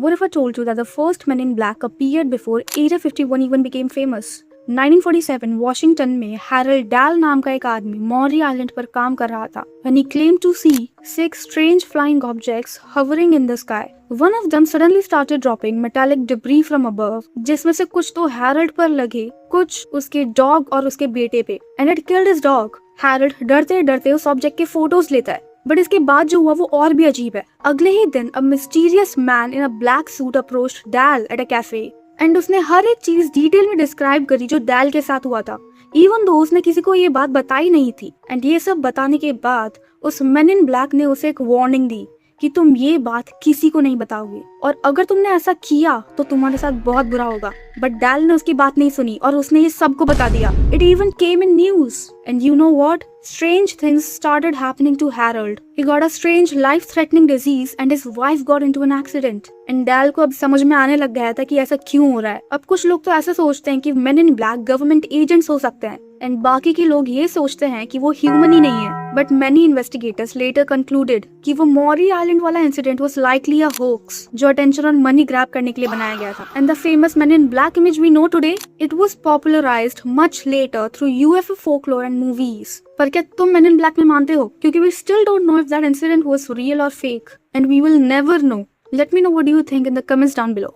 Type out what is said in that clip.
What if I told you that the first Men in Black appeared before Area 51 even became famous? 1947 Washington में Harald Dell नाम का एक आदमी मॉरी island पर काम कर रहा था and he claimed to see 6 strange flying objects hovering in the sky. One of them suddenly started dropping metallic debris from above, जिसमें से कुछ तो हैरल्ड पर लगे, कुछ उसके डॉग और उसके बेटे पे, and it killed his dog. Harold डरते डरते उस ऑब्जेक्ट के फोटोज लेता है, बट इसके बाद जो हुआ वो और भी अजीब है. अगले ही दिन a mysterious man in a black suit approached Dal at a cafe and उसने हर एक चीज डिटेल में डिस्क्राइब करी जो डैल के साथ हुआ था, इवन दो उसने किसी को ये बात बताई नहीं थी. एंड ये सब बताने के बाद उस मैन इन ब्लैक ने उसे एक वार्निंग दी कि तुम ये बात किसी को नहीं बताओगे और अगर तुमने ऐसा किया तो तुम्हारे साथ बहुत बुरा होगा. बट डैल ने उसकी बात नहीं सुनी और उसने ये सबको बता दिया. It even came in news and you know what, strange things started happening to Harold. He got a strange life-threatening disease and his wife got into an accident. And Dal को अब समझ में आने लग गया था कि ऐसा क्यों हो रहा है. अब कुछ लोग तो ऐसा सोचते हैं कि Men in Black government agents हो सकते हैं एंड बाकी के लोग ये सोचते हैं कि वो ह्यूमन ही नहीं है. But many investigators later concluded कि वो मॉरी आइलैंड वाला incident was likely a hoax जो अटेंशन और मनी ग्रैब करने के लिए बनाया गया था. And the famous Men in Black image we know today, it was popularized much later through UFO folklore and movies. पर क्या तुम Men in Black में मानते हो? क्योंकि we still don't know if that incident was real or fake, and we will never know. Let me know what do you think in the comments down below.